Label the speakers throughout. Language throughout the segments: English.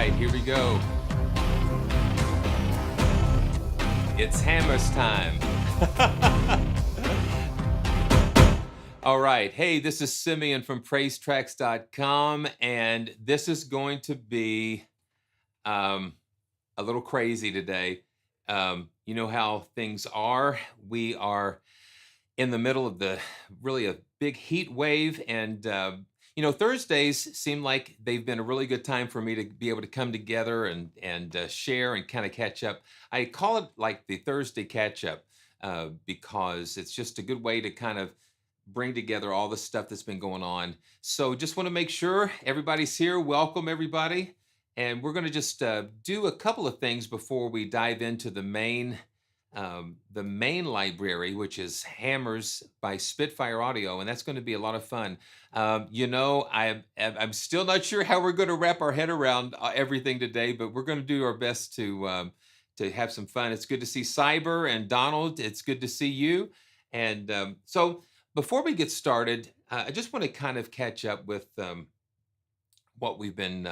Speaker 1: right, here we go. It's hammers time. All right. Hey, this is Simeon from PraiseTracks.com, and this is going to be a little crazy today. You know how things are. We are in the middle of really a big heat wave, and you know, Thursdays seem like they've been a really good time for me to be able to come together and share and kind of catch up. I call it like the Thursday catch up because it's just a good way to kind of bring together all the stuff that's been going on. So just want to make sure everybody's here. Welcome everybody. And we're going to just do a couple of things before we dive into the main library, which is Hammers by Spitfire Audio, and that's going to be a lot of fun. You know, I'm still not sure how we're going to wrap our head around everything today, but we're going to do our best to have some fun. It's good to see Cyber and Donald. It's good to see you. And so before we get started, I just want to kind of catch up with what we've been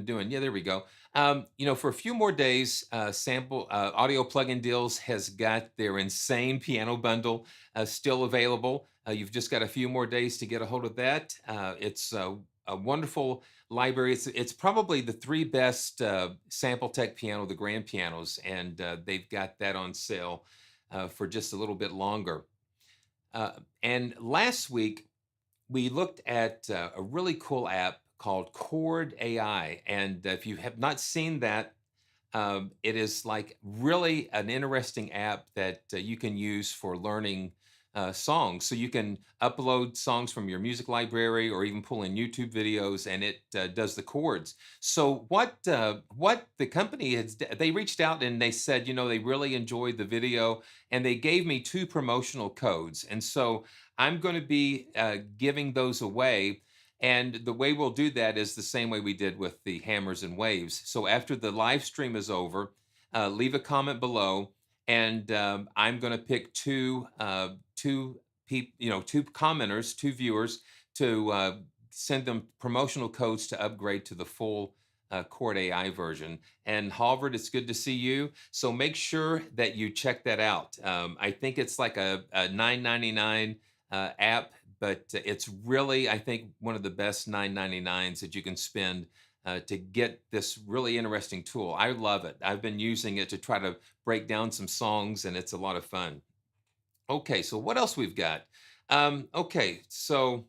Speaker 1: doing. Yeah, there we go. You know, for a few more days, Audio Plugin Deals has got their insane piano bundle still available. You've just got a few more days to get a hold of that. It's a wonderful library. It's probably the three best sample tech piano, the grand pianos, and they've got that on sale for just a little bit longer. And last week, we looked at a really cool app called CHORD AI. And if you have not seen that, it is like really an interesting app that you can use for learning songs. So you can upload songs from your music library or even pull in YouTube videos, and it does the chords. So what the company they reached out and they said, you know, they really enjoyed the video, and they gave me 2 promotional codes. And so I'm going to be giving those away. And the way we'll do that is the same way we did with the hammers and waves. So after the live stream is over, leave a comment below, and I'm going to pick two commenters, 2 viewers, to send them promotional codes to upgrade to the full CHORD AI version. And Halvard, it's good to see you. So make sure that you check that out. I think it's like a $9.99 app. But it's really, I think, one of the best $9.99s that you can spend to get this really interesting tool. I love it. I've been using it to try to break down some songs, and it's a lot of fun. Okay, so what else we've got? Okay, so,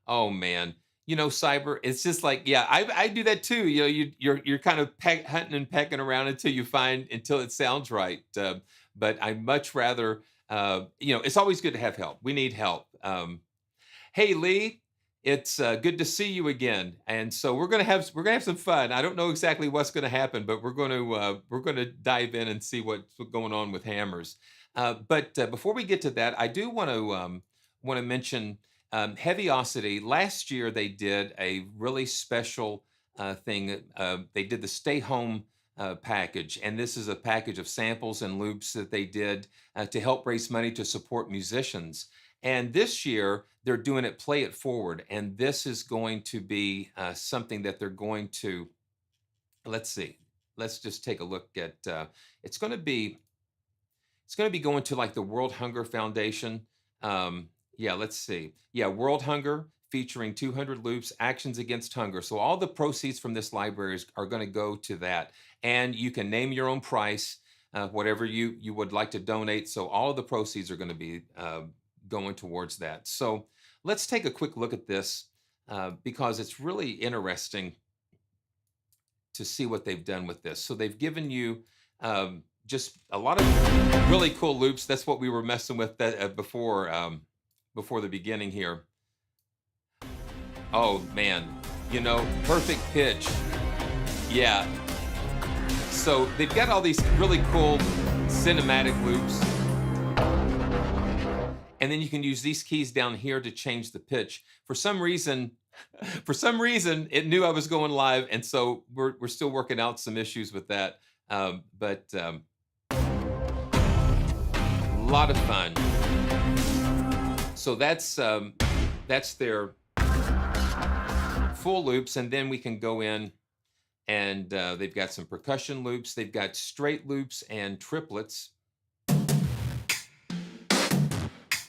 Speaker 1: oh man, you know, Cyber, it's just like, yeah, I do that too. You know, you're kind of hunting and pecking around until it sounds right. But I much rather, you know, it's always good to have help. We need help. Hey Lee, it's good to see you again, and so we're gonna have some fun. I don't know exactly what's going to happen, but we're going to dive in and see what's going on with hammers. But before we get to that, I do want to mention HEAVYOCITY. Last year they did a really special thing. They did the Stay Home package, and this is a package of samples and loops that they did to help raise money to support musicians. And this year, they're doing it Play It Forward. And this is going to be something that they're going to, let's see, let's just take a look at, it's going to be going to like the World Hunger Foundation. Yeah, let's see. Yeah, World Hunger, featuring 200 loops, actions against hunger. So all the proceeds from this library are going to go to that. And you can name your own price, whatever you would like to donate. So all of the proceeds are going to be going towards that. So let's take a quick look at this because it's really interesting to see what they've done with this. So they've given you just a lot of really cool loops. That's what we were messing with before the beginning here. Oh man, you know, perfect pitch. Yeah. So they've got all these really cool cinematic loops. And then you can use these keys down here to change the pitch. For some reason, it knew I was going live, and so we're still working out some issues with that. But a lot of fun. So that's their full loops, and then we can go in And they've got some percussion loops. They've got straight loops and triplets.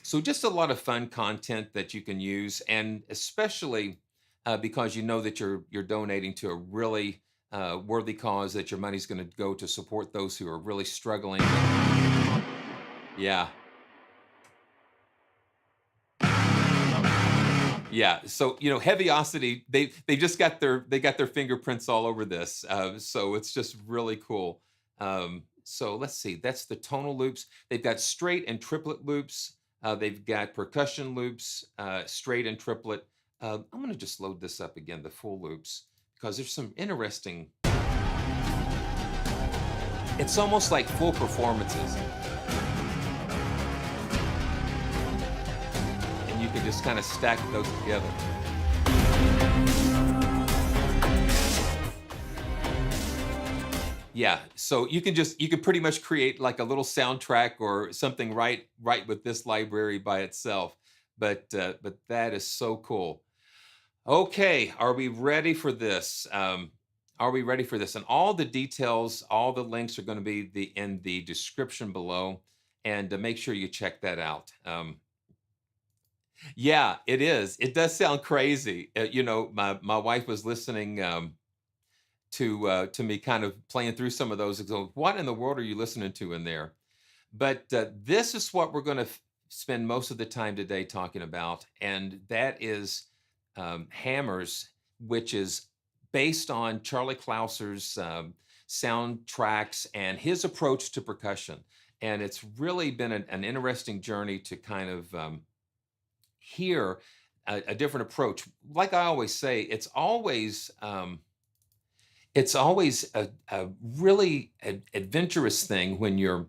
Speaker 1: So just a lot of fun content that you can use, and especially because you know that you're donating to a really worthy cause, that your money's going to go to support those who are really struggling. Yeah. Yeah, so HEAVYOCITY, they just got their fingerprints all over this, so it's just really cool. So let's see, that's the tonal loops. They've got straight and triplet loops. They've got percussion loops, straight and triplet. I'm going to just load this up again, the full loops, because there's some interesting. It's almost like full performances. You can just kind of stack those together. Yeah, so you can pretty much create like a little soundtrack or something right with this library by itself. But that is so cool. Okay, are we ready for this? Are we ready for this? And all the details, all the links are going to be in the description below, and make sure you check that out. Yeah, it is. It does sound crazy. My wife was listening to me kind of playing through some of those and go, what in the world are you listening to in there? But this is what we're going to spend most of the time today talking about, and that is Hammers, which is based on Charlie Clouser's soundtracks and his approach to percussion. And it's really been an interesting journey to kind of hear a different approach. Like I always say, it's always a really adventurous thing when you're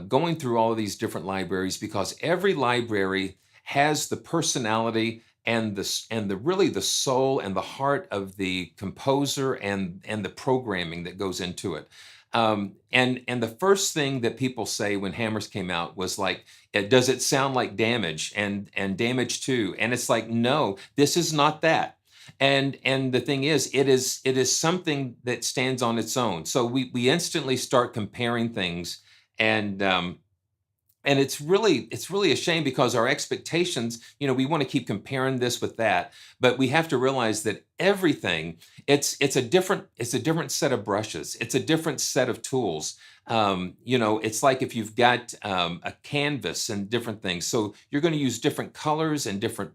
Speaker 1: going through all of these different libraries, because every library has the personality and really the soul and the heart of the composer and the programming that goes into it. And the first thing that people say when Hammers came out was like, does it sound like Damage and Damage 2? And it's like, no, this is not that. And the thing is, it is something that stands on its own. So we instantly start comparing things, and it's really a shame, because our expectations, we want to keep comparing this with that, but we have to realize that everything, it's a different set of brushes, it's a different set of tools. It's like if you've got a canvas and different things, so you're going to use different colors and different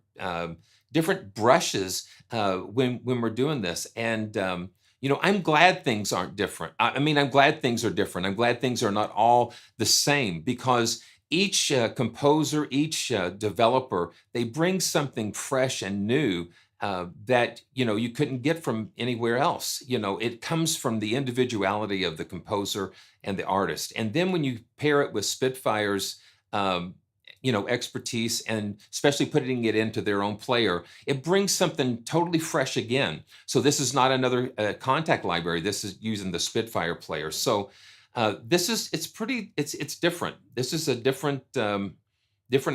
Speaker 1: brushes when we're doing this. And I'm glad things aren't different. I mean, I'm glad things are different. I'm glad things are not all the same, because each composer, each developer, they bring something fresh and new that you couldn't get from anywhere else. It comes from the individuality of the composer and the artist. And then when you pair it with Spitfire's expertise, and especially putting it into their own player, it brings something totally fresh again. So this is not another Contact library. This is using the Spitfire player. So it's different. This is a different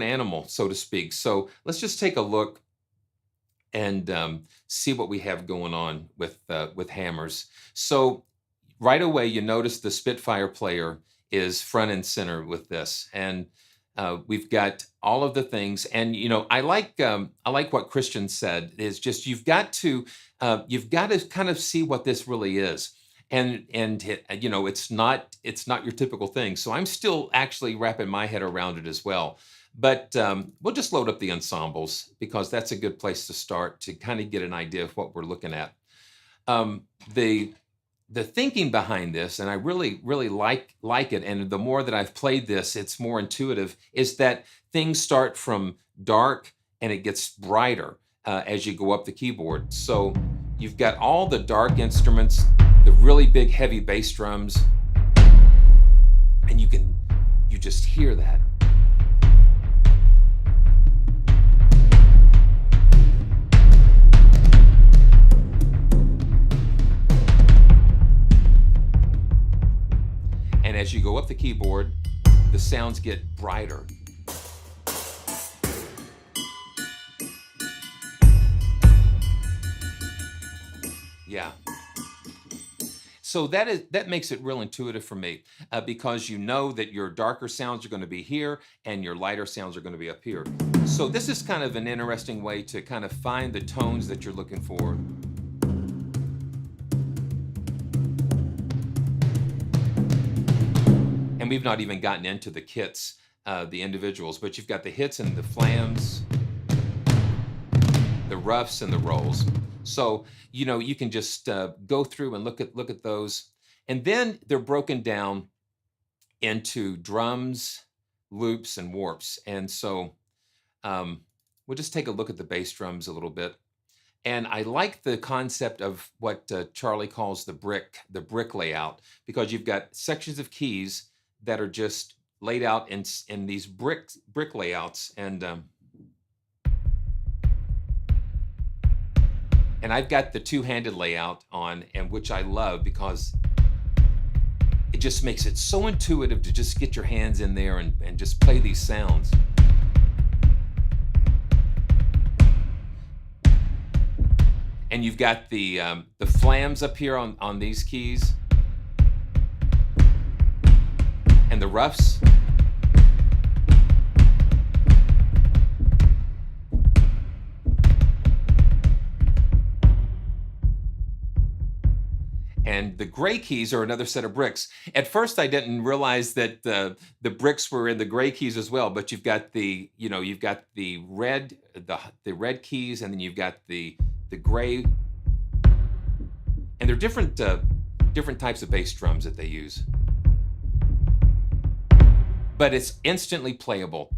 Speaker 1: animal, so to speak. So let's just take a look and see what we have going on with Hammers. So right away, you notice the Spitfire player is front and center with this, and we've got all of the things. And I like what Christian said, is just you've got to kind of see what this really is. And it's not your typical thing. So I'm still actually wrapping my head around it as well. But we'll just load up the ensembles, because that's a good place to start to kind of get an idea of what we're looking at. The thinking behind this, and I really like it, and the more that I've played this, it's more intuitive, is that things start from dark and it gets brighter as you go up the keyboard. So you've got all the dark instruments, the really big heavy bass drums, and you just hear that. And as you go up the keyboard, the sounds get brighter. Yeah. So that makes it real intuitive for me, because you know that your darker sounds are going to be here and your lighter sounds are going to be up here. So this is kind of an interesting way to kind of find the tones that you're looking for. And we've not even gotten into the kits, the individuals, but you've got the hits and the flams, the roughs and the rolls. So, you know, you can just go through and look at those. And then they're broken down into drums, loops, and warps. And so we'll just take a look at the bass drums a little bit. And I like the concept of what Charlie calls the brick layout, because you've got sections of keys that are just laid out in these brick layouts. And I've got the two-handed layout on, and which I love because it just makes it so intuitive to just get your hands in there and just play these sounds. And you've got the flams up here on these keys, and the roughs. And the gray keys are another set of bricks. At first, I didn't realize that the bricks were in the gray keys as well. But you've got the red keys, and then you've got the gray, and they're different types of bass drums that they use. But it's instantly playable.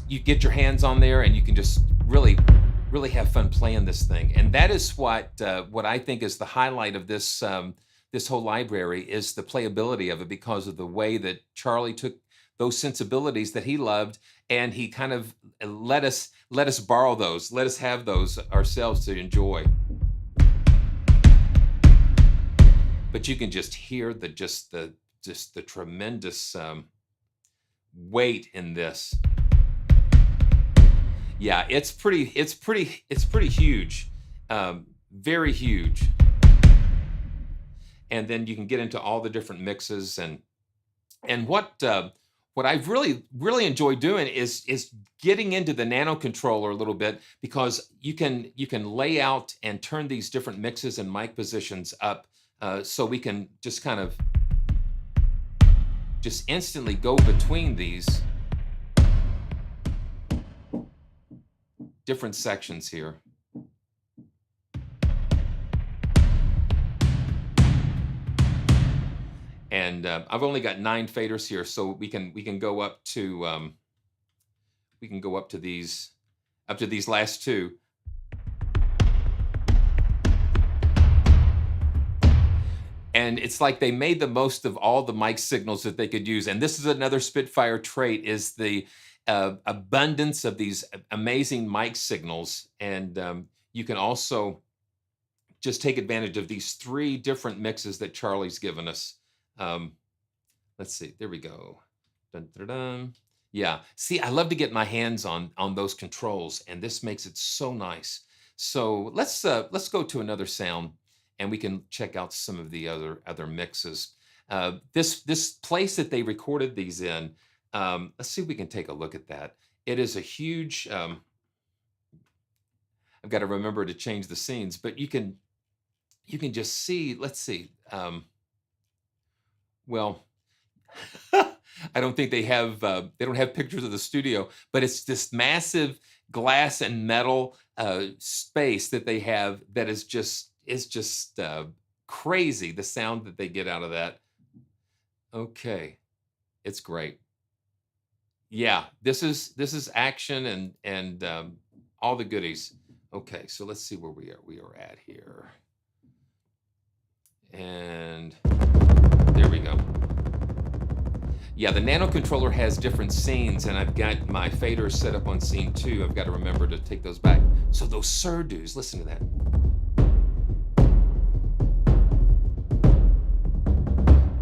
Speaker 1: You get your hands on there, and you can just really have fun playing this thing. And that is what I think is the highlight of this this whole library, is the playability of it, because of the way that Charlie took those sensibilities that he loved, and he kind of let us borrow those, let us have those ourselves to enjoy. But you can just hear the tremendous weight in this. Yeah, it's pretty huge, very huge. And then you can get into all the different mixes, and what I've really enjoyed doing is getting into the nano controller a little bit, because you can lay out and turn these different mixes and mic positions up, so we can just kind of just instantly go between these different sections here. And I've only got 9 faders here, so we can go up to these last 2. And it's like they made the most of all the mic signals that they could use. And this is another Spitfire trait, is the abundance of these amazing mic signals. And you can also just take advantage of these 3 different mixes that Charlie's given us. Let's see, there we go. Dun, dun, dun. Yeah, see, I love to get my hands on those controls, and this makes it so nice. So let's go to another sound, and we can check out some of the other mixes. This place that they recorded these in, let's see if we can take a look at that. It is a huge, I've got to remember to change the scenes, but you can just see, let's see. Well, I don't think they don't have pictures of the studio, but it's this massive glass and metal space that they have that is just crazy, the sound that they get out of that. Okay, it's great. Yeah, this is action and all the goodies. Okay, so let's see where we are at here. And there we go. Yeah, the nano controller has different scenes, and I've got my faders set up on scene 2. I've got to remember to take those back. So those SURDOS, listen to that.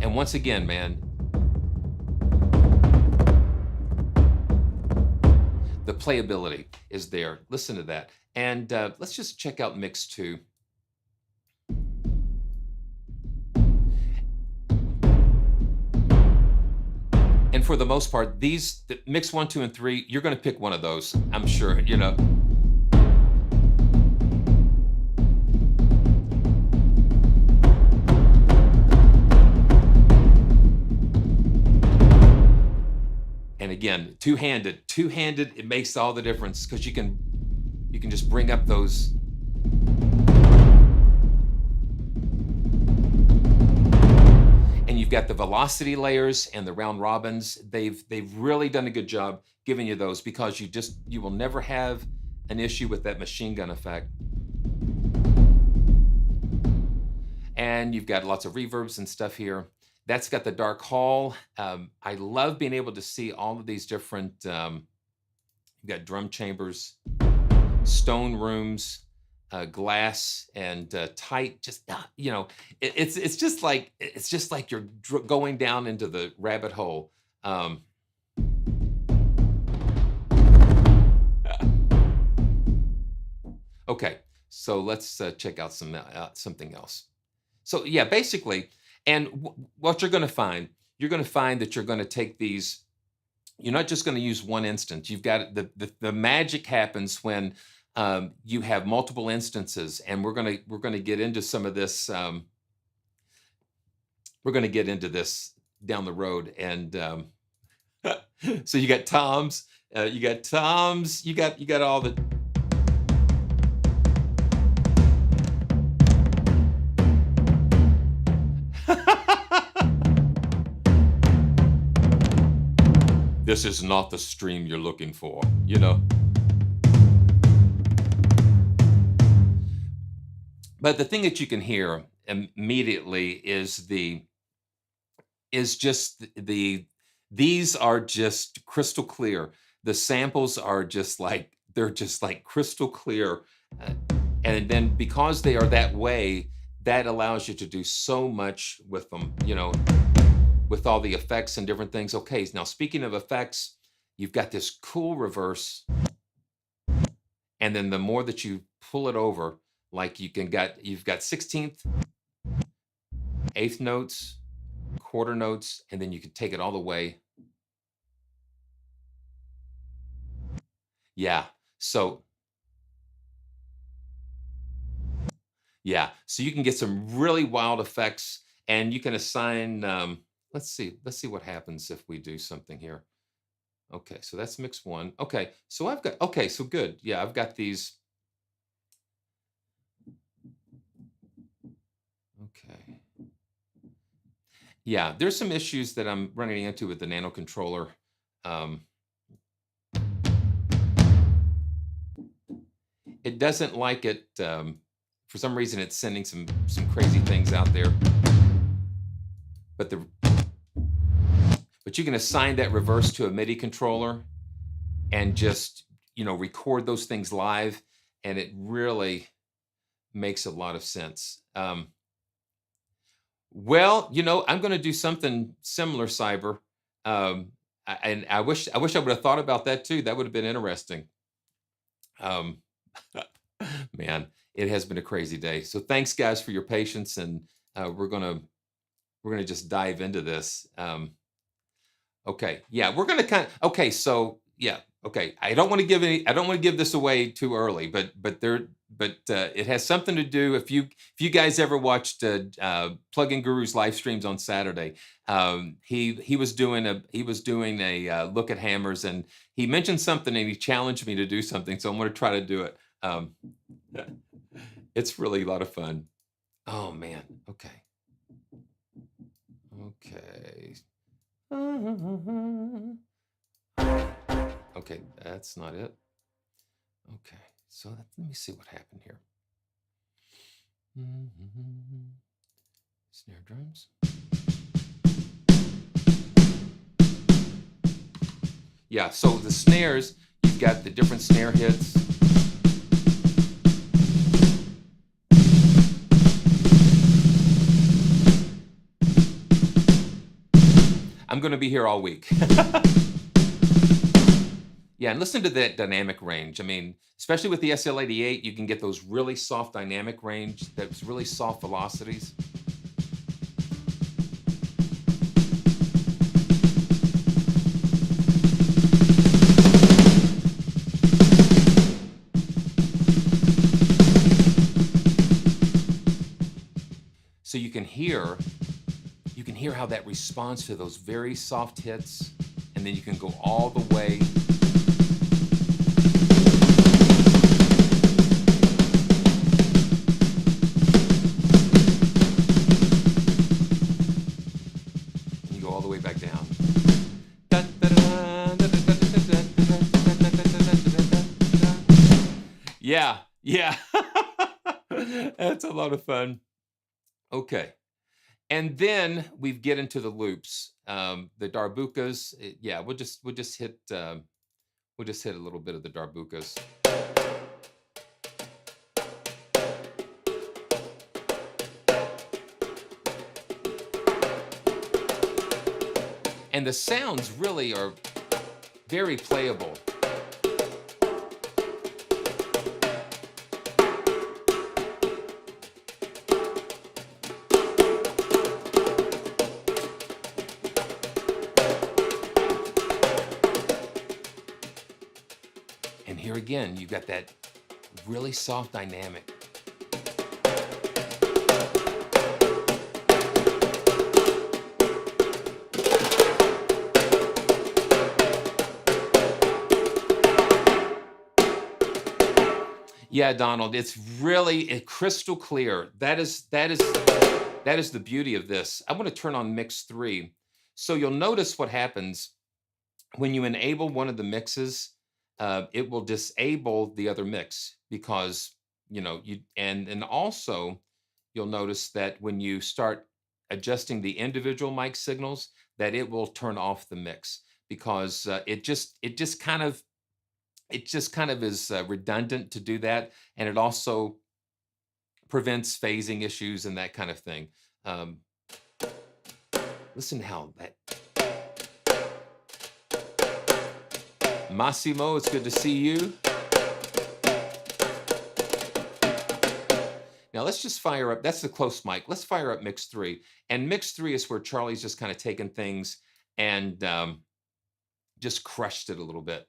Speaker 1: And once again, man, the playability is there. Listen to that. And let's just check out mix 2. for the most part, the mix 1, 2, and 3, you're going to pick one of those, I'm sure, you know. And again, two-handed, it makes all the difference because you can just bring up those. And you've got the velocity layers and the round robins. They've really done a good job giving you those because you will never have an issue with that machine gun effect. And you've got lots of reverbs and stuff here. That's got the dark hall. I love being able to see all of these different, you've got drum chambers, stone rooms, glass, and tight. Just you know, it's just like you're going down into the rabbit hole. Okay, so let's check out something else. So yeah, basically. And what you're going to find that you're going to take these. You're not just going to use one instance. You've got the magic happens when you have multiple instances, and we're going to get into some of this. We're going to get into this down the road, and so you got toms, you got all the. This is not the stream you're looking for, you know. But the thing that you can hear immediately is these are just crystal clear. The samples are they're just like crystal clear. And then because they are that way, that allows you to do so much with them, you know, with all the effects and different things. Okay, now speaking of effects, you've got this cool reverse. And then the more that you pull it over, like you've got 16th, 8th notes, quarter notes, and then you can take it all the way. Yeah, so you can get some really wild effects, and you can assign, let's see what happens if we do something here. Okay, so that's mix 1. Okay, so so good. Yeah, I've got these. Okay. Yeah, there's some issues that I'm running into with the nano controller. It doesn't like it. For some reason, it's sending some crazy things out there. But you can assign that reverse to a MIDI controller and just, you know, record those things live, and it really makes a lot of sense. Well, you know, I'm going to do something similar, Cyber. And I wish I would have thought about that too. That would have been interesting. Man, it has been a crazy day. So thanks, guys, for your patience, and we're gonna just dive into this. Okay, yeah, we're gonna okay, so yeah, okay. I don't want to give this away too early, but it has something to do. If you guys ever watched Plugin Guru's live streams on Saturday, he was doing a look at hammers, and he mentioned something, and he challenged me to do something. So I'm going to try to do it. It's really a lot of fun. Oh man. Okay. Okay, that's not it. Okay, so let me see what happened here. Snare drums. Yeah, so the snares, you've got the different snare hits. I'm going to be here all week. Yeah, and listen to that dynamic range. I mean, especially with the SL88, you can get those really soft dynamic range, those really soft velocities. . you can hear how that responds to those very soft hits, and then you can go all the way. And you go all the way back down. Yeah, yeah. That's a lot of fun. Okay. And then we get into the loops, the darbukas. Yeah, we'll just hit a little bit of the darbukas. And the sounds really are very playable. Here again, you've got that really soft dynamic. Yeah, Donald, it's really crystal clear. That is the beauty of this. I want to turn on mix 3. So you'll notice what happens when you enable one of the mixes. It will disable the other mix because, you know, and also you'll notice that when you start adjusting the individual mic signals, that it will turn off the mix because it just kind of is redundant to do that, and it also prevents phasing issues and that kind of thing. Listen to how that. Massimo, it's good to see you. Now let's just fire up, that's the close mic. Let's fire up mix 3. And mix 3 is where Charlie's just kind of taken things and just crushed it a little bit.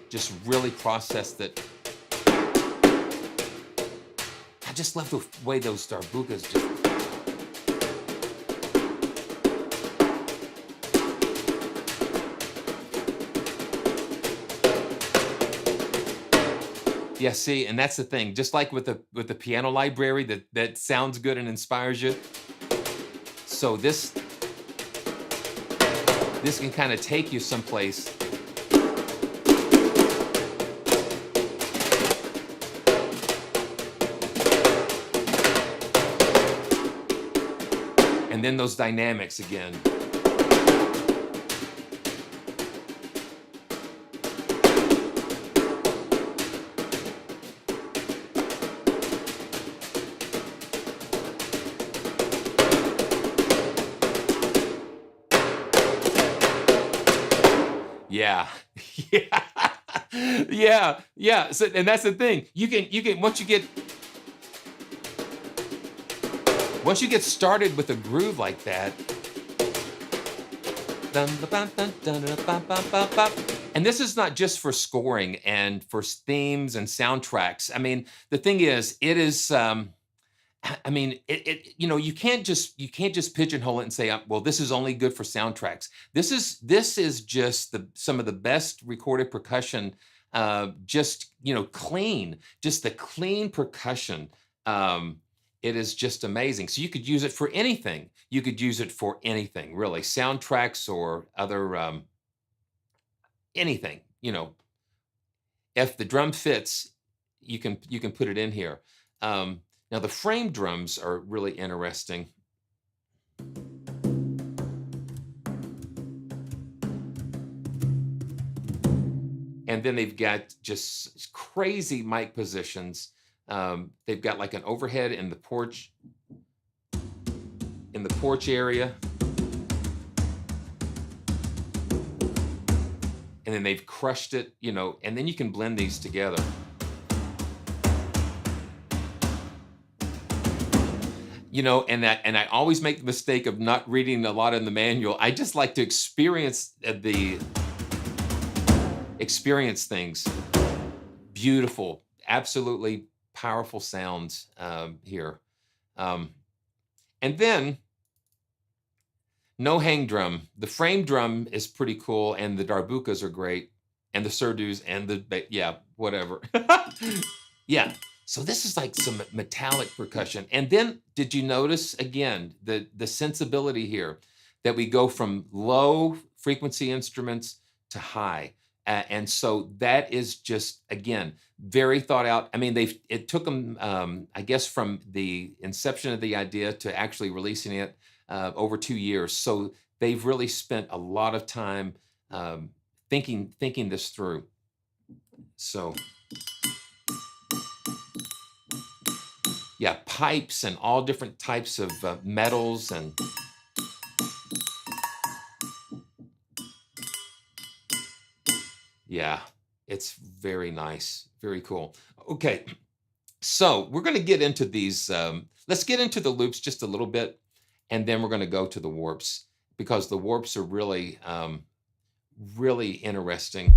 Speaker 1: Just really processed it. I just love the way those darbukas just. Yeah, see, and that's the thing. Just like with the piano library that sounds good and inspires you. So this can kind of take you someplace. And then those dynamics again. Yeah, yeah. So, and that's the thing. You can once you get started with a groove like that. And this is not just for scoring and for themes and soundtracks. I mean, the thing is, it is. I mean, you know, you can't just pigeonhole it and say, well, this is only good for soundtracks. This is just some of the best recorded percussion, just, you know, just the clean percussion. It is just amazing. So you could use it for anything. You could use it for anything, really, soundtracks or other anything. You know, if the drum fits, you can put it in here. Now, the frame drums are really interesting. And then they've got just crazy mic positions. They've got like an overhead in the porch area. And then they've crushed it, you know, and then you can blend these together. You know, and I always make the mistake of not reading a lot in the manual. I just like to experience things. Beautiful, absolutely powerful sounds here. And then no hang drum. The frame drum is pretty cool, and the darbukas are great, and the SURDOS and the, yeah, whatever. Yeah, so this is like some metallic percussion. And then did you notice, again, the sensibility here, that we go from low frequency instruments to high. And so that is just, again, very thought out. I mean, it took them, I guess, from the inception of the idea to actually releasing it over 2 years. So they've really spent a lot of time thinking this through. So yeah, pipes and all different types of metals and yeah, it's very nice, very cool. Okay, so we're going to get into these. Let's get into the loops just a little bit, and then we're going to go to the warps, because the warps are really, really interesting.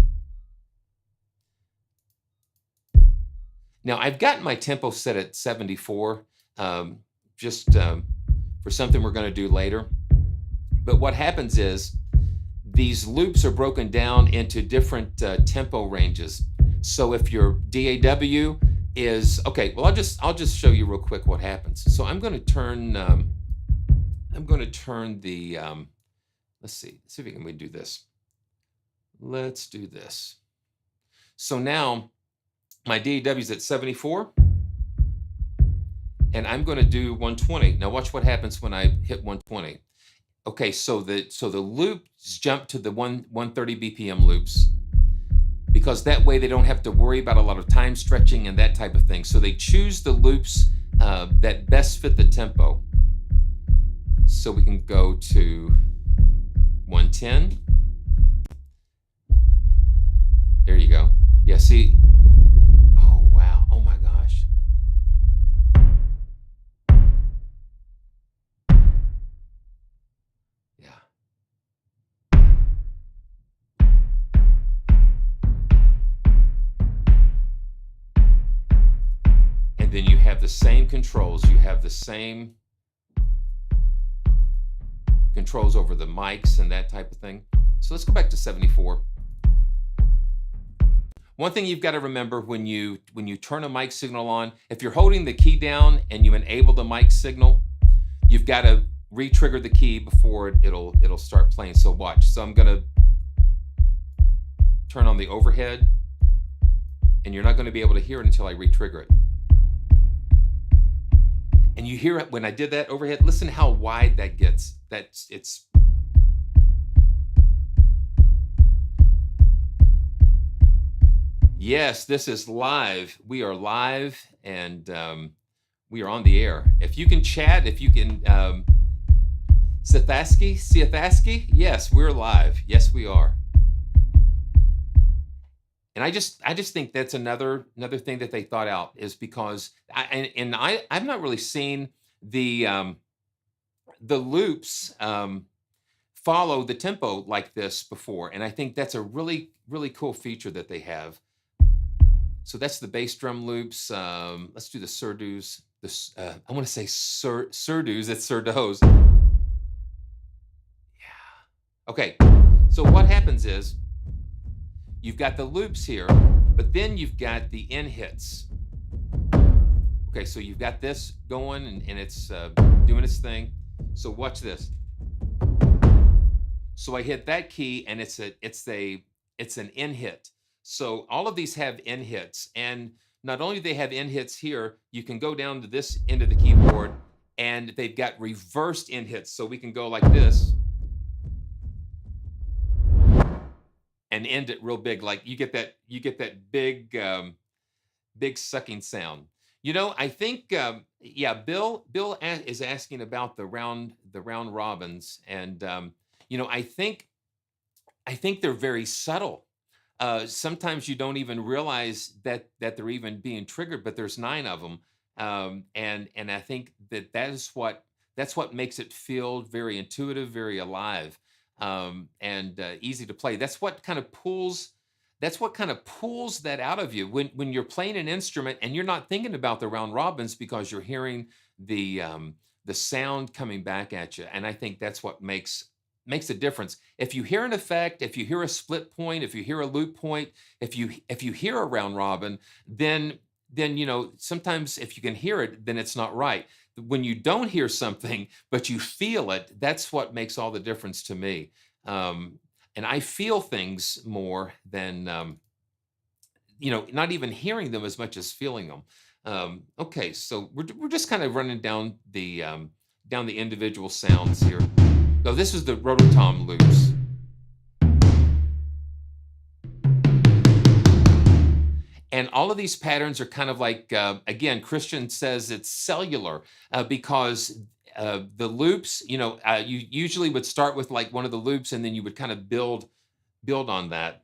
Speaker 1: Now, I've got my tempo set at 74, just for something we're going to do later. But what happens is these loops are broken down into different tempo ranges. So if your DAW is, okay, well, I'll just show you real quick what happens. So I'm going to turn the, let's see if we can do this. Let's do this. So now my DAW is at 74, and I'm going to do 120. Now watch what happens when I hit 120. Okay, so the loops jump to the 130 BPM loops, because that way they don't have to worry about a lot of time stretching and that type of thing. So they choose the loops that best fit the tempo. So we can go to 110. There you go. Yeah, see. Oh, wow. Oh, my gosh. Yeah. And then you have the same controls. You have the same controls over the mics and that type of thing. So let's go back to 74. One thing you've got to remember when you turn a mic signal on, if you're holding the key down and you enable the mic signal, you've got to re-trigger the key before it'll start playing. So watch. So I'm going to turn on the overhead, and you're not going to be able to hear it until I re-trigger it. And you hear it when I did that overhead. Listen how wide that gets. It's yes, this is live. We are live, and we are on the air. If you can chat, if you can, Sithaski, yes, we're live. Yes, we are. And I just think that's another thing that they thought out, is because I've not really seen the loops follow the tempo like this before, and I think that's a really cool feature that they have. So that's the bass drum loops. Let's do the SURDOS. I want to say SURDOS. It's SURDOS. Yeah. Okay. So what happens is you've got the loops here, but then you've got the in hits. Okay, so you've got this going, and it's doing its thing. So watch this. So I hit that key, and it's an in hit. So all of these have in hits, and not only do they have in hits here, you can go down to this end of the keyboard, and they've got reversed in hits. So we can go like this and end it real big. Like you get that big big sucking sound. You know, I think yeah, Bill is asking about the round robins, and you know, I think they're very subtle. Sometimes you don't even realize that they're even being triggered, but there's 9 of them, and I think that's what makes it feel very intuitive, very alive, and easy to play. That's what kind of pulls that out of you when you're playing an instrument and you're not thinking about the round robins, because you're hearing the sound coming back at you. And I think that's what makes a difference. If you hear an effect, if you hear a split point, if you hear a loop point, if you hear a round robin, then you know, sometimes if you can hear it, then it's not right. When you don't hear something but you feel it, that's what makes all the difference to me. And I feel things more than you know, not even hearing them as much as feeling them. Okay, so we're just kind of running down the individual sounds here. So this is the Rototom loops. And all of these patterns are kind of like, again, Christian says it's cellular because the loops, you know, you usually would start with like one of the loops and then you would kind of build on that.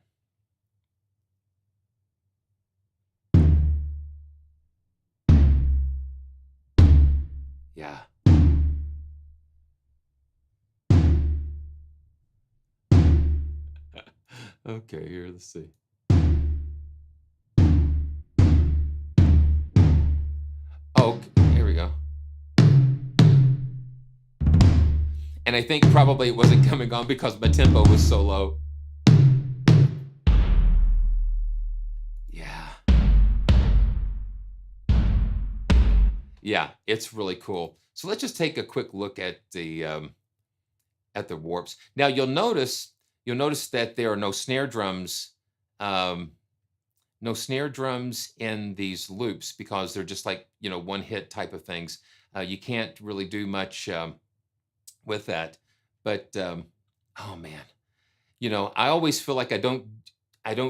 Speaker 1: Yeah. Okay, here, let's see. Oh, here we go. And I think probably it wasn't coming on because my tempo was so low. Yeah. Yeah, it's really cool. So let's just take a quick look at the warps. Now you'll notice that there are no snare drums, in these loops because they're just like, you know, one hit type of things. You can't really do much with that. But oh man, you know, I always feel like I don't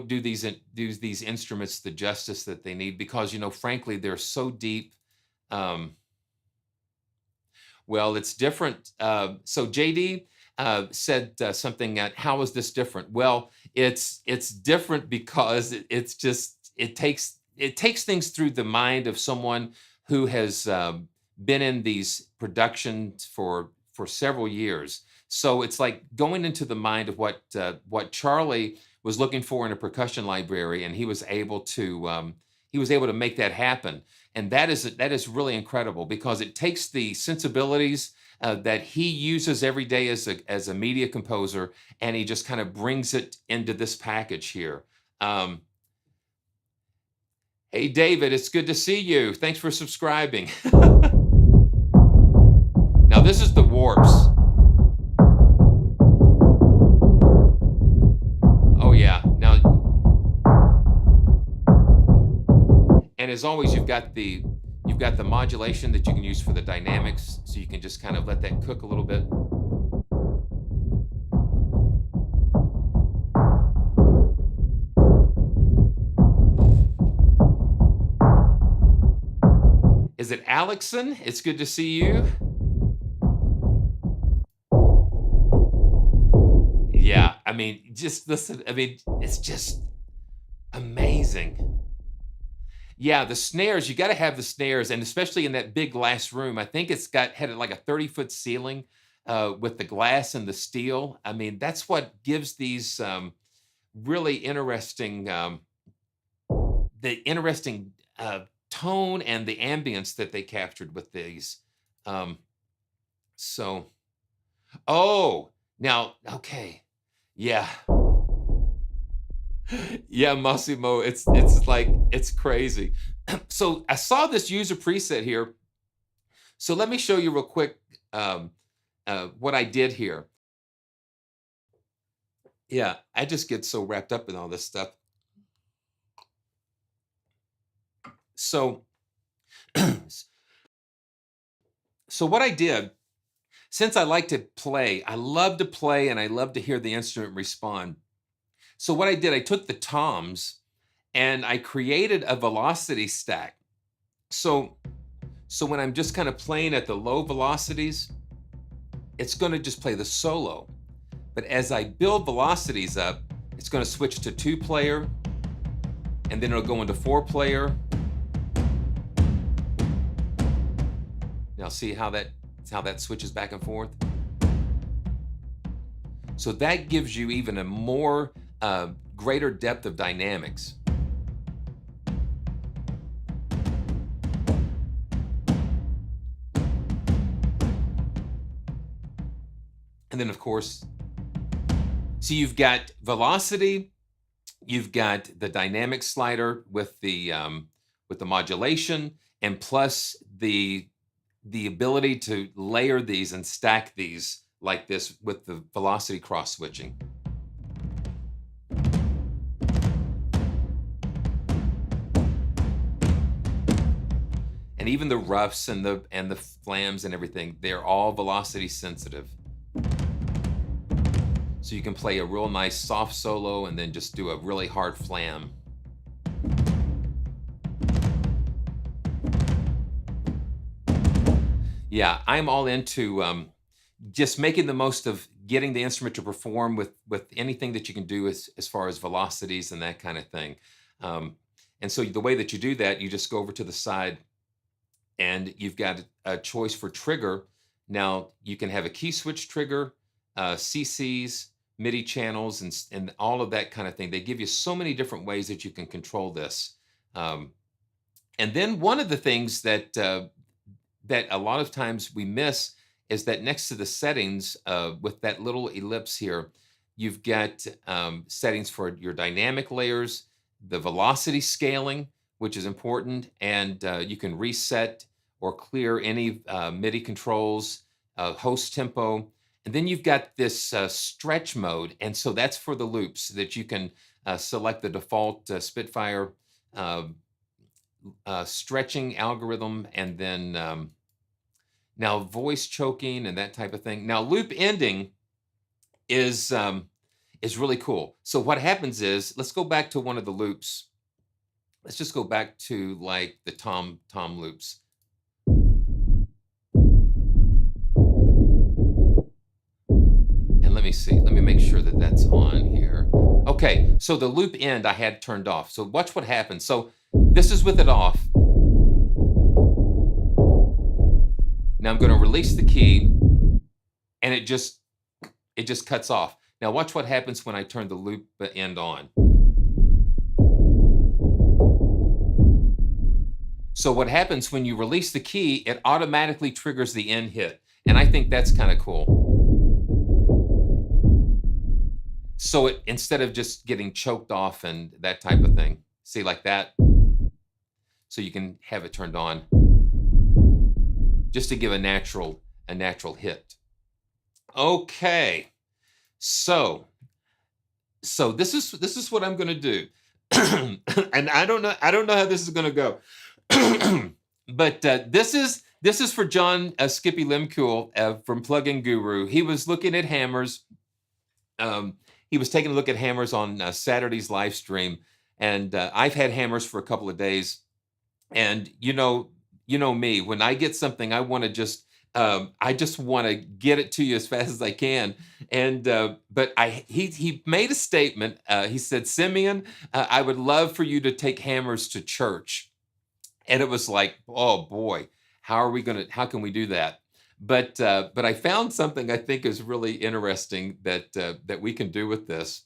Speaker 1: do these instruments the justice that they need because, you know, frankly, they're so deep. Well, it's different. So JD said something at how is this different? Well, it's different because it takes things through the mind of someone who has been in these productions for several years. So it's like going into the mind of what Charlie was looking for in a percussion library, and he was able to make that happen. And that is really incredible because it takes the sensibilities that he uses every day as a media composer, and he just kind of brings it into this package here. Hey, David, it's good to see you. Thanks for subscribing. Now, this is the warps. Oh, yeah. Now, and as always, you've got the modulation that you can use for the dynamics, so you can just kind of let that cook a little bit. Is it Alexon? It's good to see you. Yeah, I mean, just listen. I mean, it's just amazing. Yeah, the snares, you got to have the snares, and especially in that big glass room. I think it's had like a 30-foot ceiling with the glass and the steel. I mean, that's what gives these really interesting, tone and the ambience that they captured with these. Oh, now, okay, yeah. Yeah, Massimo, it's like, it's crazy. So I saw this user preset here. So let me show you real quick what I did here. Yeah, I just get so wrapped up in all this stuff. So, so what I did, since I like to play, I love to play and I love to hear the instrument respond. So what I did, I took the toms and I created a velocity stack. So when I'm just kind of playing at the low velocities, it's going to just play the solo. But as I build velocities up, it's going to switch to 2-player, and then it'll go into 4-player. Now see how that switches back and forth? So that gives you even a more greater depth of dynamics. And then of course, so you've got velocity, you've got the dynamic slider with the modulation, and plus the ability to layer these and stack these like this with the velocity cross switching. And even the roughs and the flams and everything, they're all velocity sensitive. So you can play a real nice soft solo and then just do a really hard flam. Yeah, I'm all into just making the most of getting the instrument to perform with anything that you can do as far as velocities and that kind of thing. And so the way that you do that, you just go over to the side and you've got a choice for trigger. Now you can have a key switch trigger, CCs, MIDI channels, and all of that kind of thing. They give you so many different ways that you can control this. And then one of the things that that a lot of times we miss is that next to the settings, with that little ellipse here, you've got settings for your dynamic layers, the velocity scaling, which is important, and you can reset or clear any MIDI controls, host tempo, and then you've got this stretch mode, and so that's for the loops that you can select the default Spitfire stretching algorithm, and then now voice choking and that type of thing. Now loop ending is really cool. So what happens is, let's go back to one of the loops. Let's just go back to like the tom loops. And let me see, let me make sure that that's on here. Okay, so the loop end I had turned off. So watch what happens. So this is with it off. Now I'm going to release the key and it just cuts off. Now watch what happens when I turn the loop end on. So what happens when you release the key, it automatically triggers the end hit. And I think that's kind of cool. So it, instead of just getting choked off and that type of thing, see, like that. So you can have it turned on just to give a natural hit. Okay. So this is what I'm going to do. And I don't know how this is going to go. But this is for John Skippy Limcool from Plugin Guru. He was looking at hammers. He was taking a look at hammers on Saturday's live stream, and I've had hammers for a couple of days. And you know me, when I get something, I want to just want to get it to you as fast as I can. And but he made a statement. He said, "Simeon, I would love for you to take hammers to church." And it was like, oh boy, how can we do that? But I found something I think is really interesting that we can do with this,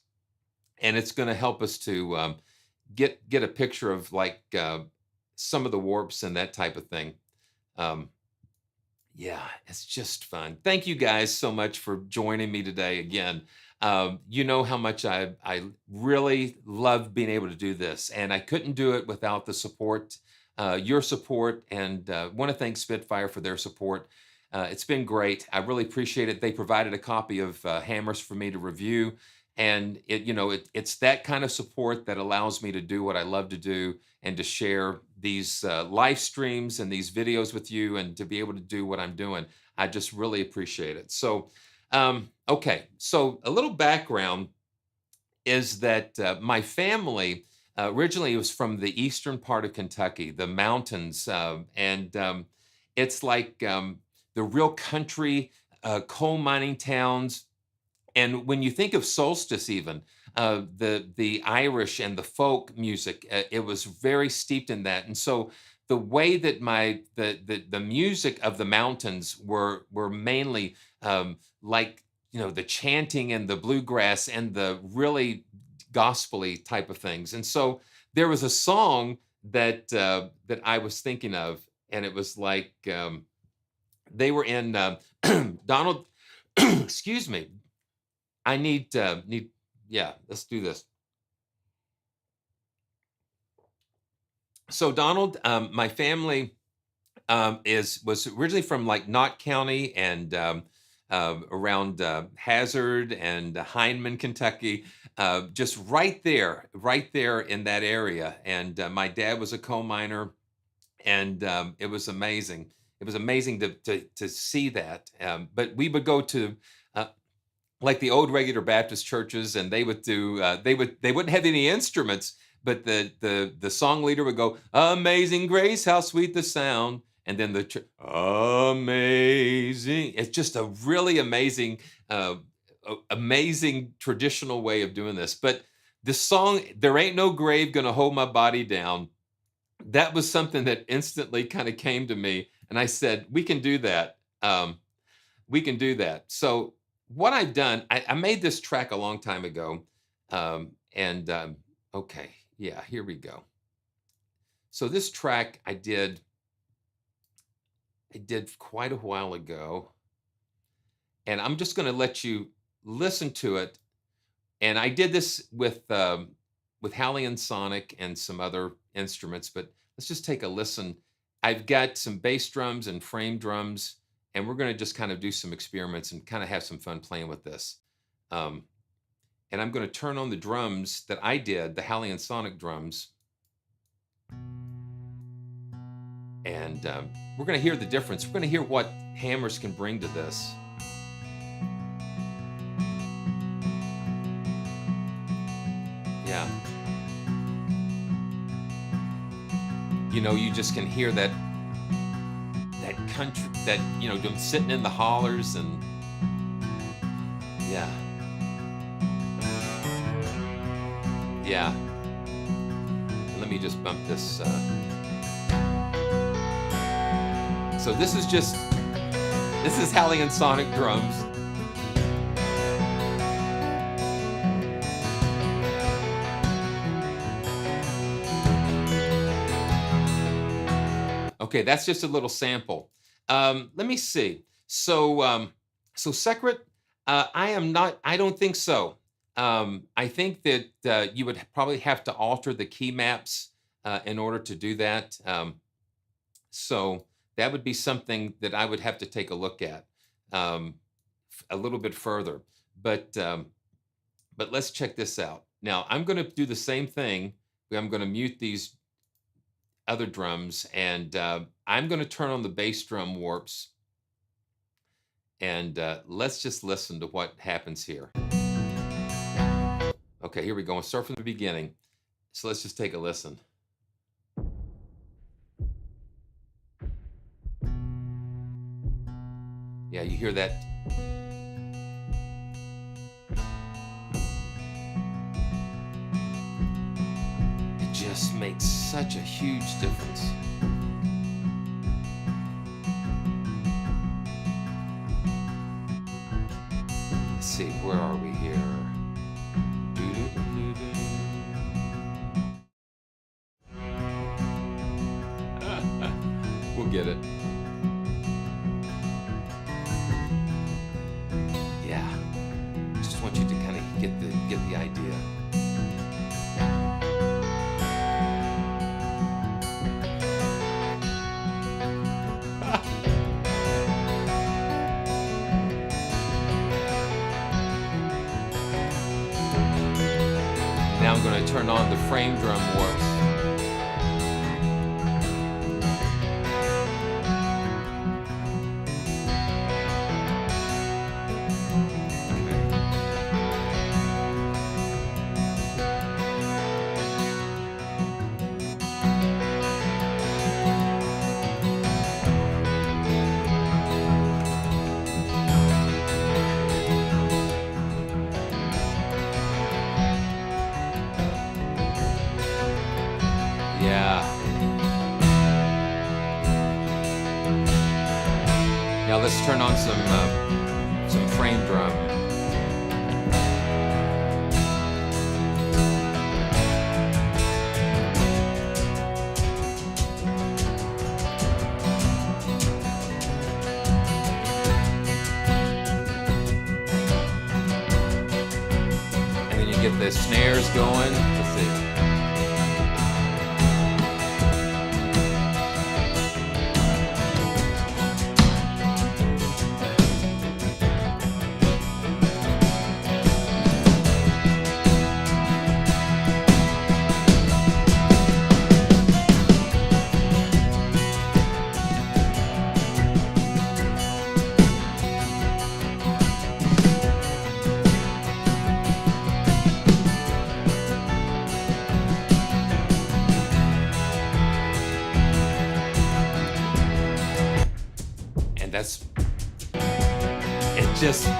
Speaker 1: and it's going to help us to get a picture of like some of the warps and that type of thing. Yeah, it's just fun. Thank you guys so much for joining me today again. You know how much I really love being able to do this, and I couldn't do it without the support, your support, and want to thank Spitfire for their support. It's been great. I really appreciate it. They provided a copy of hammers for me to review, and it's that kind of support that allows me to do what I love to do and to share these live streams and these videos with you, and to be able to do what I'm doing. I just really appreciate it. So, okay. So a little background is that my family originally was from the eastern part of Kentucky, the mountains, and it's like the real country, coal mining towns. And when you think of Solstice, even the Irish and the folk music, it was very steeped in that. And so the way that the music of the mountains were mainly like the chanting and the bluegrass and the really gospel-y type of things. And so there was a song that I was thinking of, and it was like they were in Donald excuse me. I need, yeah, let's do this. So Donald, my family was originally from like Knott County and around Hazard and Hindman, Kentucky, just right there in that area. And my dad was a coal miner, and it was amazing. It was amazing to see that. But we would go to like the old regular Baptist churches, and they would do they wouldn't have any instruments, but the song leader would go, "Amazing Grace, how sweet the sound," and then the amazing. It's just a really amazing, amazing traditional way of doing this. But the song, "There Ain't No Grave Gonna Hold My Body Down," that was something that instantly kind of came to me, and I said, "We can do that. We can do that." So what I've done, I made this track a long time ago, okay, yeah, here we go. So this track I did quite a while ago, and I'm just going to let you listen to it. And I did this with Hallian Sonic and some other instruments, but let's just take a listen. I've got some bass drums and frame drums, and we're going to just kind of do some experiments and kind of have some fun playing with this. And I'm going to turn on the drums that I did, the Hallian Sonic drums. And we're going to hear the difference. We're going to hear what hammers can bring to this. Yeah. You know, you just can hear that country, that, you know, them sitting in the hollers, and yeah. Yeah. And let me just bump this. So this is Hallian Sonic drums. Okay, that's just a little sample. Let me see. So Secret, I don't think so. I think that you would probably have to alter the key maps in order to do that. So that would be something that I would have to take a look at a little bit further. But let's check this out. Now I'm going to do the same thing. I'm going to mute these other drums, and I'm going to turn on the bass drum warps, and let's just listen to what happens here. Okay, here we go. I'll start from the beginning. So let's just take a listen. Yeah, you hear that? It just makes such a huge difference. Let's see, where are we here? We'll get it. Yeah, just want you to kind of get the idea. Now I'm going to turn on the frame drum warps. Now let's turn on some frame drum. the snares going. Let's see.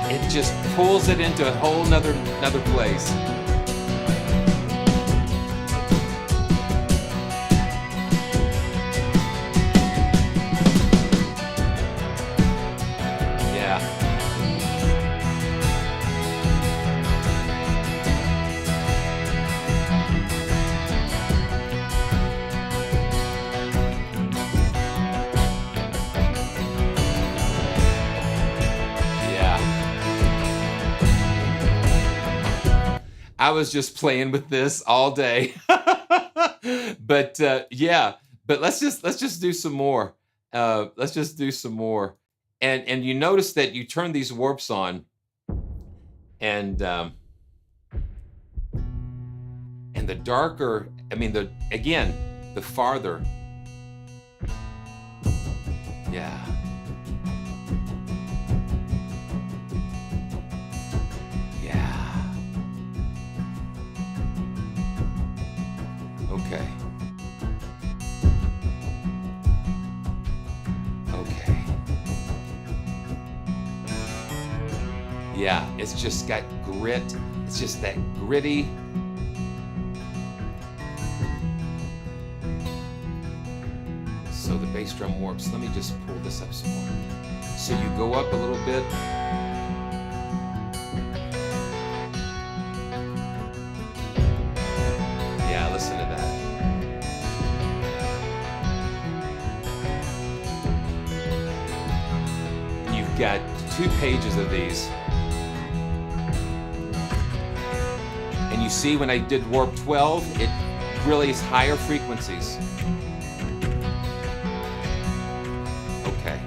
Speaker 1: It just pulls it into a whole another place. Yeah. I was just playing with this all day. But yeah, but let's just do some more. Let's just do some more. And you notice that you turn these warps on, and the darker, I mean, the farther. Yeah. Okay. Okay. Yeah, it's just got grit. It's just that gritty. So the bass drum warps. Let me just pull this up some more. So you go up a little bit. Yeah, listen to that. You've got 2 pages of these. And you see when I did warp 12, it really is higher frequencies. Okay.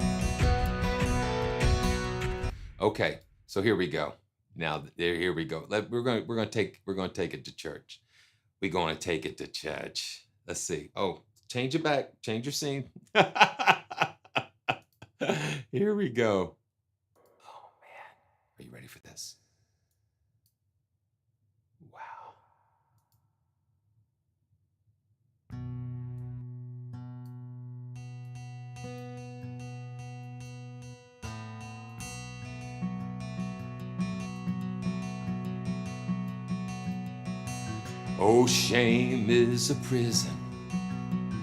Speaker 1: Okay, so here we go. Now here we go. We're going to take it to church. We're going to take it to church. Let's see. Oh, change it back. Change your scene. Here we go. Oh, man. Are you ready for this? Wow. Oh, shame is a prison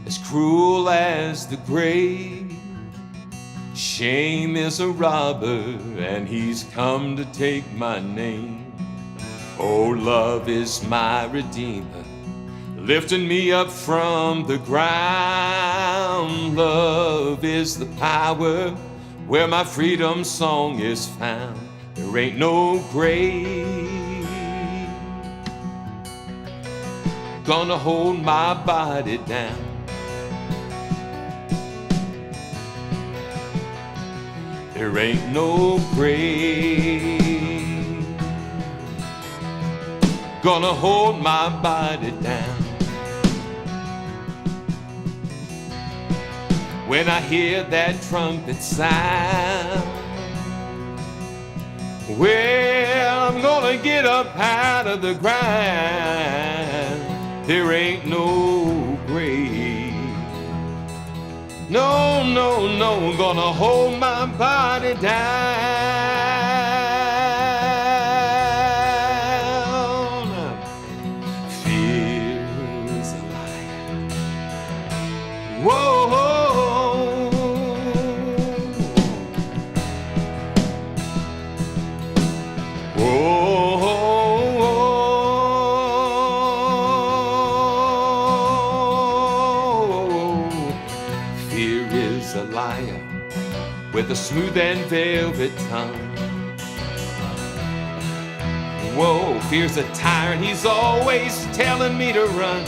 Speaker 1: as cruel as the grave. Shame is a robber, and he's come to take my name. Oh, love is my redeemer, lifting me up from the ground. Love is the power where my freedom song is found. There ain't no grave gonna hold my body down. There ain't no grave gonna hold my body down. When I hear that trumpet sound, well, I'm gonna get up out of the ground. There ain't no grave, no, no, no, gonna hold my body down. Fear is a liar. Whoa, with a smooth and velvet tongue. Whoa, fear's a tyrant, he's always telling me to run.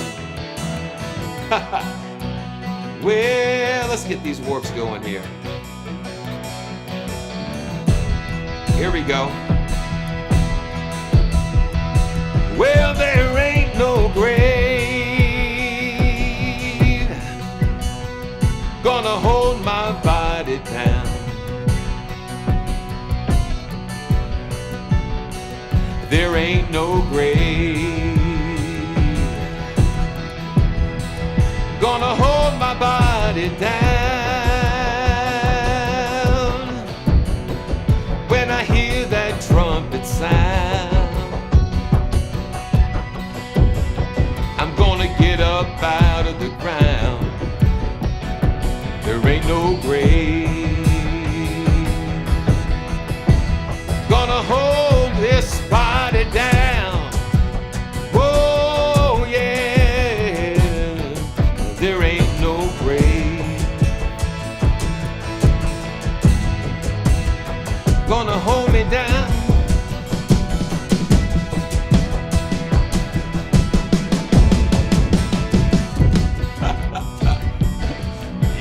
Speaker 1: Well, let's get these warps going here. Here we go. Well, there ain't no grave gonna hold my body down. There ain't no grave gonna hold my body down. When I hear that trumpet sound, I'm gonna get up out of the ground. There ain't no grave gonna hold this body down. Whoa, yeah, there ain't no grave gonna hold me down.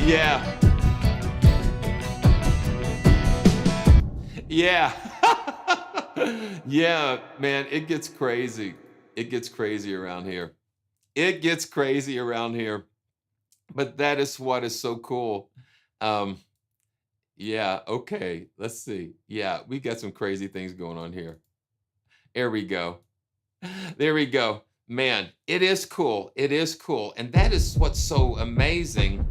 Speaker 1: Yeah. Yeah. Yeah, man, it gets crazy. It gets crazy around here. It gets crazy around here. But that is what is so cool. Yeah, okay, let's see. Yeah, we got some crazy things going on here. There we go. There we go. Man, it is cool. It is cool. And that is what's so amazing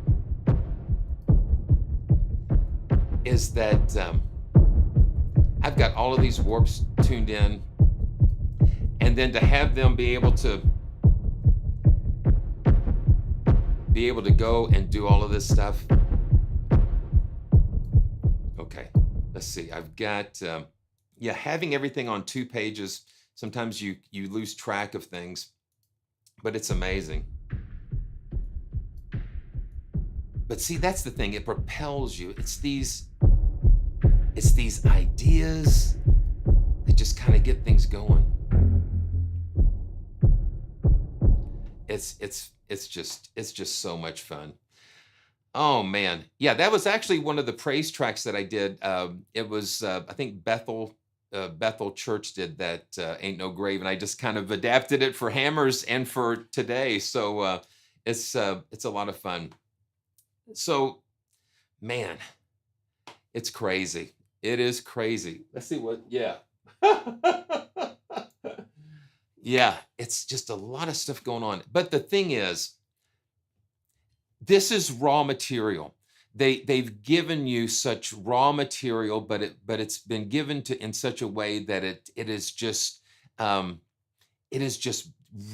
Speaker 1: is that I've got all of these warps tuned in, and then to have them be able to go and do all of this stuff. Okay, let's see. I've got, yeah, having everything on 2 pages, sometimes you lose track of things, but it's amazing. But see, that's the thing, it propels you. It's these ideas that just kind of get things going. It's just so much fun. Oh man, yeah, that was actually one of the praise tracks that I did. It was I think Bethel Church did that, Ain't No Grave, and I just kind of adapted it for hammers and for today. So it's a lot of fun. So man, it's crazy. It is crazy. Let's see what, yeah. Yeah, it's just a lot of stuff going on. But the thing is, this is raw material. They've given you such raw material, but it's been given to in such a way that it is just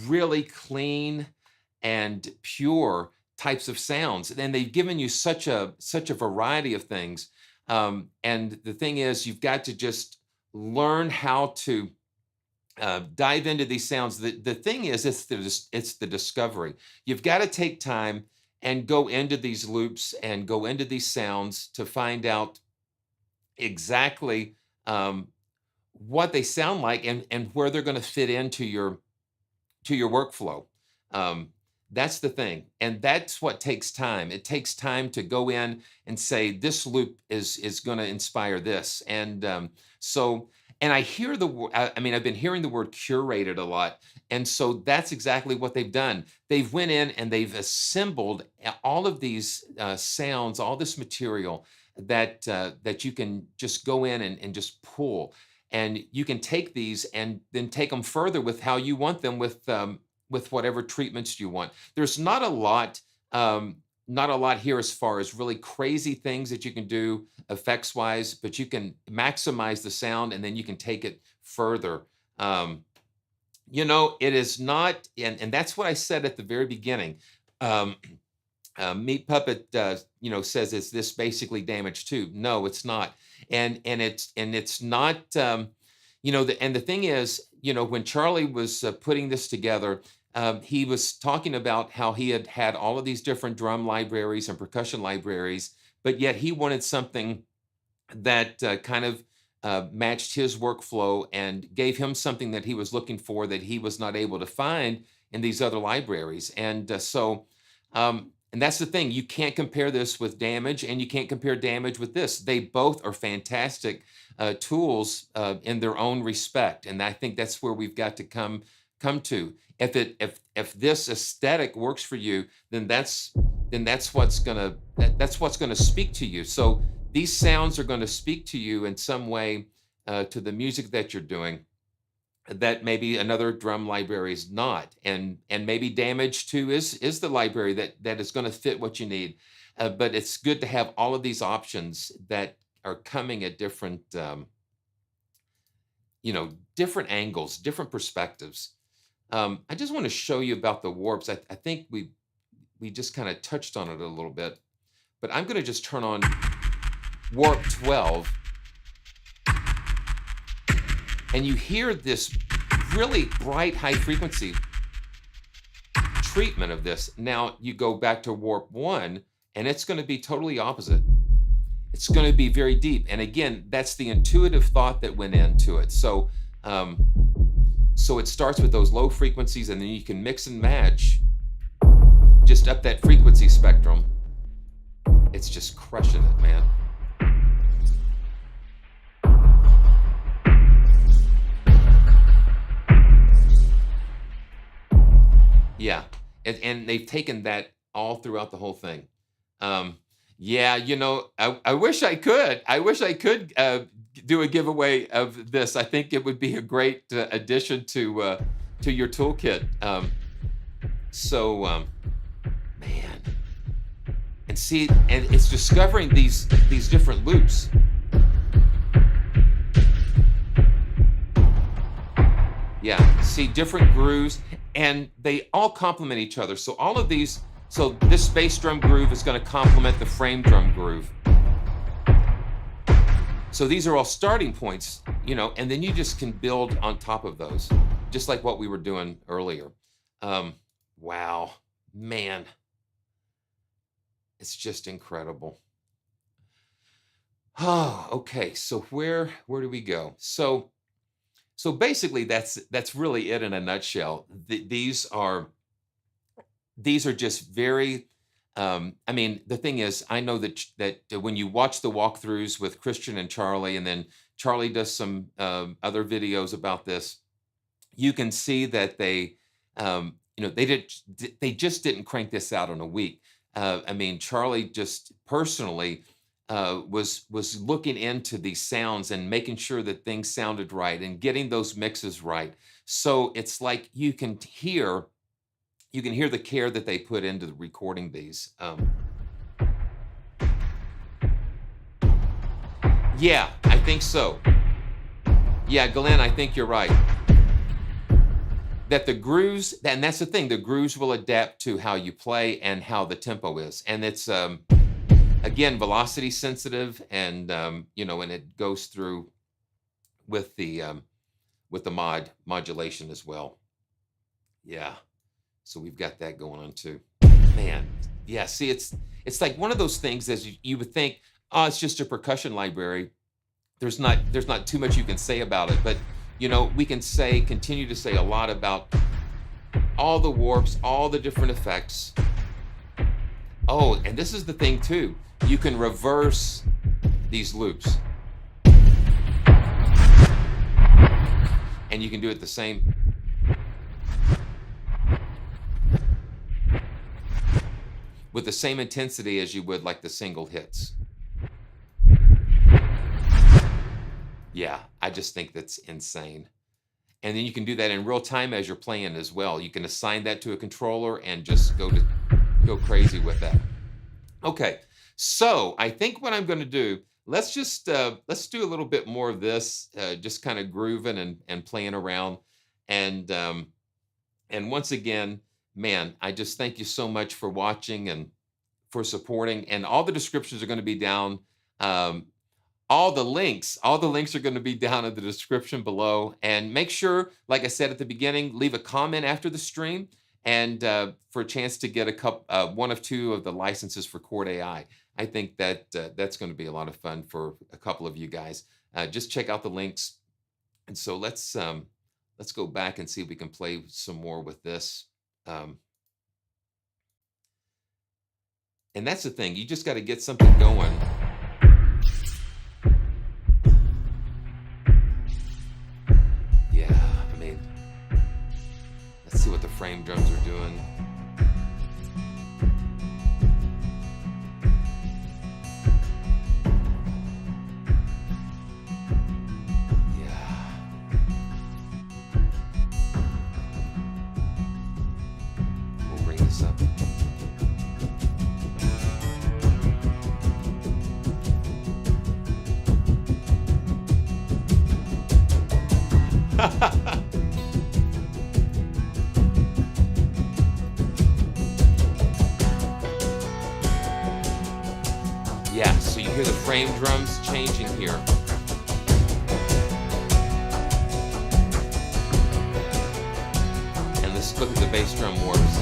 Speaker 1: really clean and pure types of sounds. And they've given you such a variety of things. And the thing is, you've got to just learn how to dive into these sounds. The thing is, it's the discovery. You've got to take time and go into these loops and go into these sounds to find out exactly what they sound like and where they're going to fit into your workflow. That's the thing. And that's what takes time. It takes time to go in and say, this loop is going to inspire this. And and I hear the word, I mean, I've been hearing the word curated a lot. And so that's exactly what they've done. They've went in and they've assembled all of these sounds, all this material that you can just go in and just pull. And you can take these and then take them further with how you want them with whatever treatments you want. There's not a lot here as far as really crazy things that you can do effects wise, but you can maximize the sound and then you can take it further. You know, it is not, and that's what I said at the very beginning. Meat Puppet, you know, says it's this basically damaged too. No, it's not, and it's not. You know, and the thing is, you know, when Charlie was putting this together, he was talking about how he had all of these different drum libraries and percussion libraries, but yet he wanted something that kind of matched his workflow and gave him something that he was looking for that he was not able to find in these other libraries. And and that's the thing, you can't compare this with Damage, and you can't compare Damage with this. They both are fantastic tools in their own respect, and I think that's where we've got to come to. If this aesthetic works for you, then that's what's gonna speak to you. So these sounds are going to speak to you in some way to the music that you're doing that maybe another drum library is not, and maybe Damage too is the library that is going to fit what you need. But it's good to have all of these options that are coming at different different angles, different perspectives. I just want to show you about the warps. I think we just kind of touched on it a little bit, but I'm going to just turn on warp 12, and you hear this really bright high frequency treatment of this. Now you go back to warp 1, and it's going to be totally opposite. It's going to be very deep, and again, that's the intuitive thought that went into it. So so it starts with those low frequencies, and then you can mix and match just up that frequency spectrum. It's just crushing it, man. Yeah, and they've taken that all throughout the whole thing. Yeah, I wish I could. I wish I could do a giveaway of this. I think it would be a great addition to your toolkit. Man, and see, and it's discovering these different loops. Yeah, see different grooves, and they all complement each other. So all of these, so this bass drum groove is going to complement the frame drum groove. So these are all starting points, and then you just can build on top of those, just like what we were doing earlier. Wow, man, it's just incredible. Oh, okay. So where do we go? So basically, that's really it in a nutshell. These are just very. I mean, the thing is, I know that when you watch the walkthroughs with Christian and Charlie, and then Charlie does some other videos about this, you can see that they just didn't crank this out in a week. I mean, Charlie just personally was looking into these sounds and making sure that things sounded right and getting those mixes right. So it's like you can hear the care that they put into the recording these. Yeah, I think so. Yeah, Glenn, I think you're right. That the grooves, and that's the thing, the grooves will adapt to how you play and how the tempo is. And it's, again, velocity sensitive, and and it goes through with the modulation as well. Yeah, so we've got that going on too. Man, yeah. See, it's like one of those things as you would think, oh, it's just a percussion library. There's not too much you can say about it, but we can continue to say a lot about all the warps, all the different effects. Oh, and this is the thing too. You can reverse these loops. And you can do it the same. With the same intensity as you would like the single hits. Yeah, I just think that's insane. And then you can do that in real time as you're playing as well. You can assign that to a controller and just go crazy with that. Okay, so I think what I'm going to do, let's do a little bit more of this, just kind of grooving and playing around. And once again, man, I just thank you so much for watching and for supporting. And all the descriptions are going to be down. All the links are going to be down in the description below. And make sure, like I said at the beginning, leave a comment after the stream, and for a chance to get one of two of the licenses for CHORD AI. I think that that's going to be a lot of fun for a couple of you guys. just check out the links. And so let's go back and see if we can play some more with this. And that's the thing, you just got to get something going. Yeah, I mean, let's see what the frame drums are doing. Yeah, so you hear the frame drums changing here. And let's look at the bass drum warps.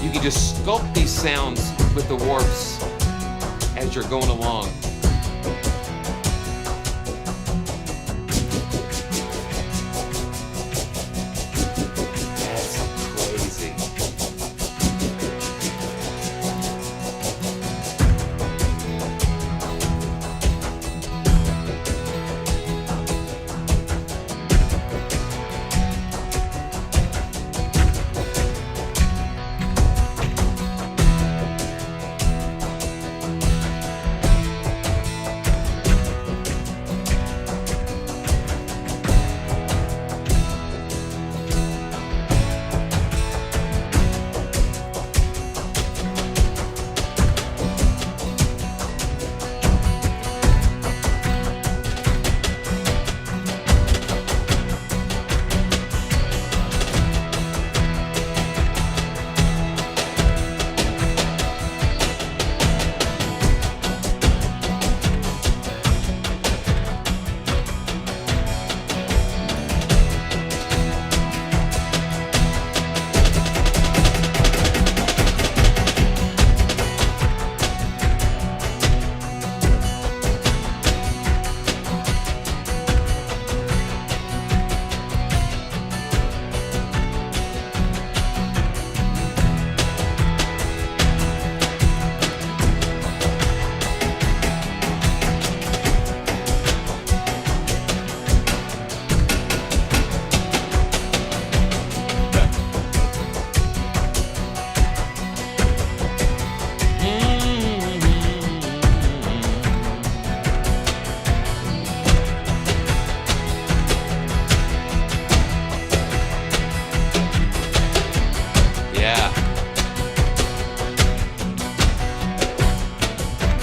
Speaker 1: You can just sculpt these sounds with the warps as you're going along.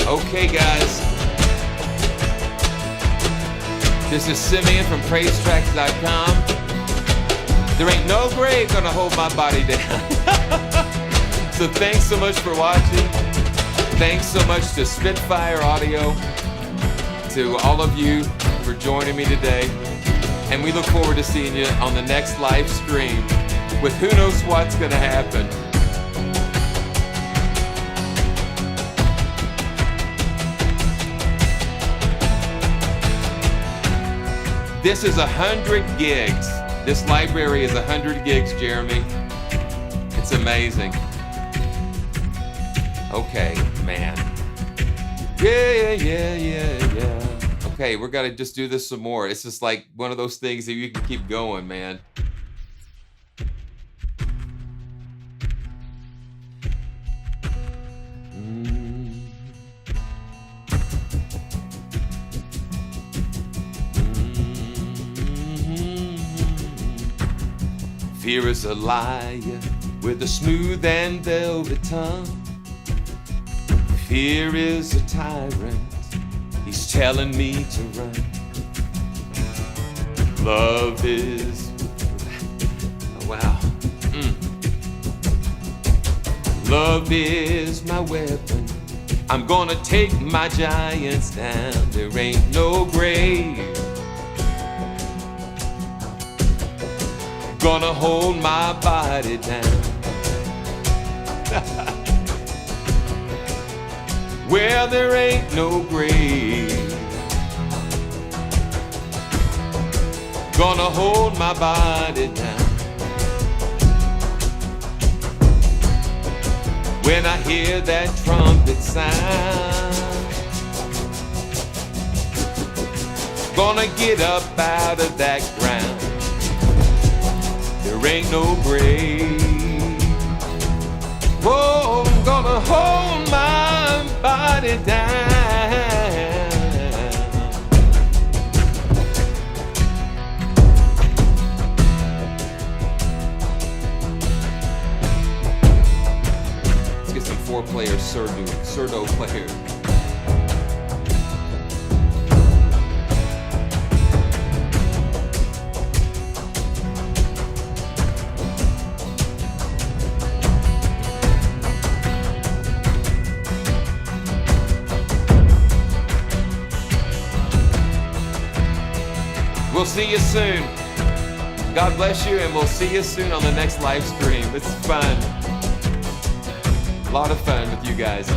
Speaker 1: Okay, guys. This is Simeon from PraiseTracks.com. There ain't no grave gonna hold my body down. So thanks so much for watching. Thanks so much to Spitfire Audio, to all of you for joining me today. And we look forward to seeing you on the next live stream with who knows what's gonna happen. This is 100 gigs. This library is 100 gigs, Jeremy. It's amazing. Okay, man. Yeah. Okay, we're gonna just do this some more. It's just like one of those things that you can keep going, man. Fear is a liar with a smooth and velvet tongue. Fear is a tyrant, he's telling me to run. Love is, oh, wow. Love is my weapon, I'm gonna take my giants down. There ain't no grave gonna hold my body down. where there ain't no grave. Gonna hold my body down when I hear that trumpet sound. Gonna get up out of that ground. There ain't no grave. Oh, I'm gonna hold my body down. Let's get some 4-player surdo players. We'll see you soon. God bless you, and we'll see you soon on the next live stream. It's fun. A lot of fun with you guys.